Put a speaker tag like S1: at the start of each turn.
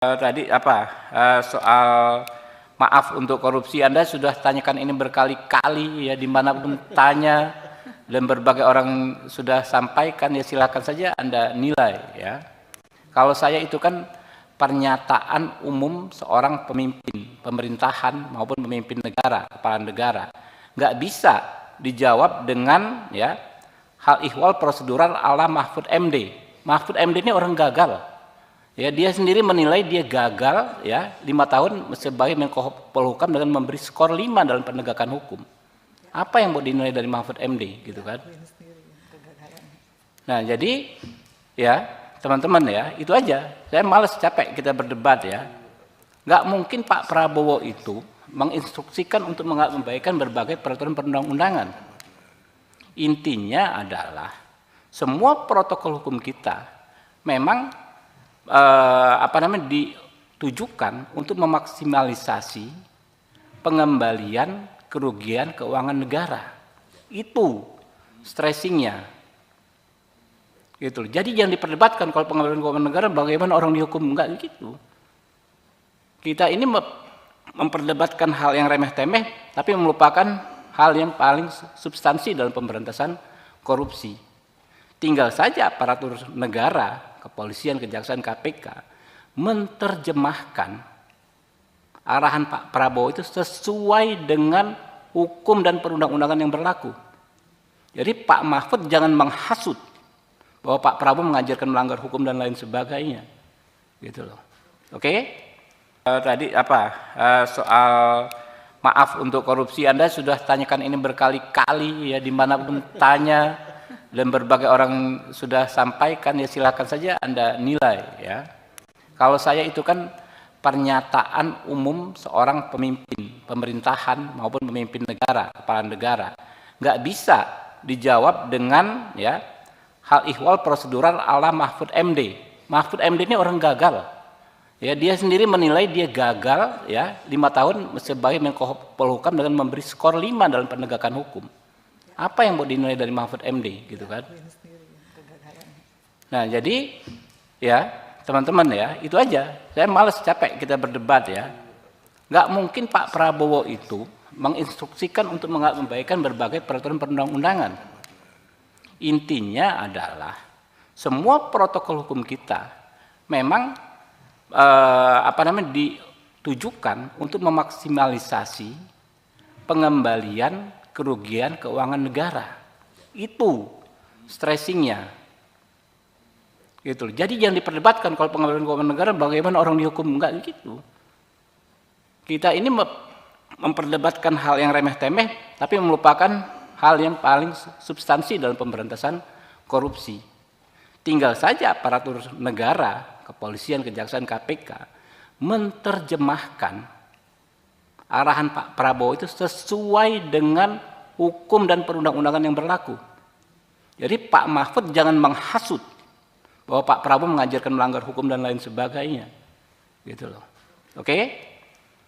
S1: Tadi soal maaf untuk korupsi, Anda sudah tanyakan ini berkali-kali ya, dimanapun tanya dan berbagai orang sudah sampaikan, ya silakan saja Anda nilai ya. Kalau saya itu kan pernyataan umum seorang pemimpin pemerintahan maupun pemimpin negara, kepala negara, nggak bisa dijawab dengan ya hal ihwal prosedural ala Mahfud MD. Mahfud MD ini orang gagal. Ya, dia sendiri menilai dia gagal ya 5 tahun sebagai Menko Polhukam dengan memberi skor 5 dalam penegakan hukum. Apa yang mau dinilai dari Mahfud MD gitu kan? Nah, jadi ya teman-teman ya, itu aja. Saya malas, capek kita berdebat ya. Nggak mungkin Pak Prabowo itu menginstruksikan untuk mengabaikan berbagai peraturan perundang-undangan. Intinya adalah semua protokol hukum kita memang ditujukan untuk memaksimalisasi pengembalian kerugian keuangan negara. Itu stressingnya. Gitu. Jadi jangan diperdebatkan kalau pengembalian keuangan negara bagaimana orang dihukum, enggak gitu. Kita ini memperdebatkan hal yang remeh-temeh tapi melupakan hal yang paling substansi dalam pemberantasan korupsi. Tinggal saja aparatur negara, kepolisian, kejaksaan, KPK menerjemahkan arahan Pak Prabowo itu sesuai dengan hukum dan perundang-undangan yang berlaku. Jadi Pak Mahfud jangan menghasut bahwa Pak Prabowo mengajarkan melanggar hukum dan lain sebagainya, gitu loh. Oke? Tadi soal maaf untuk korupsi, Anda sudah tanyakan ini berkali-kali ya, dimanapun tanya dan berbagai orang sudah sampaikan, ya silakan saja Anda nilai ya. Kalau saya itu kan pernyataan umum seorang pemimpin pemerintahan maupun pemimpin negara, kepala negara, nggak bisa dijawab dengan ya hal ihwal prosedural ala Mahfud MD. Mahfud MD ini orang gagal. Ya, dia sendiri menilai dia gagal ya 5 tahun sebagai Menko Polhukam dengan memberi skor 5 dalam penegakan hukum. Apa yang mau dinilai dari Mahfud MD gitu kan? Nah, jadi ya teman-teman ya, itu aja. Saya malas, capek kita berdebat ya. Nggak mungkin Pak Prabowo itu menginstruksikan untuk mengabaikan berbagai peraturan perundang-undangan. Intinya adalah semua protokol hukum kita memang ditujukan untuk memaksimalisasi pengembalian kerugian keuangan negara. Itu stressingnya. Gitu. Jadi jangan diperdebatkan kalau pengembalian keuangan negara bagaimana orang dihukum, enggak gitu. Kita ini memperdebatkan hal yang remeh-temeh tapi melupakan hal yang paling substansi dalam pemberantasan korupsi. Tinggal saja aparatur negara, kepolisian, kejaksaan, KPK menerjemahkan arahan Pak Prabowo itu sesuai dengan hukum dan perundang-undangan yang berlaku. Jadi Pak Mahfud jangan menghasut bahwa Pak Prabowo mengajarkan melanggar hukum dan lain sebagainya. Gitu loh. Oke?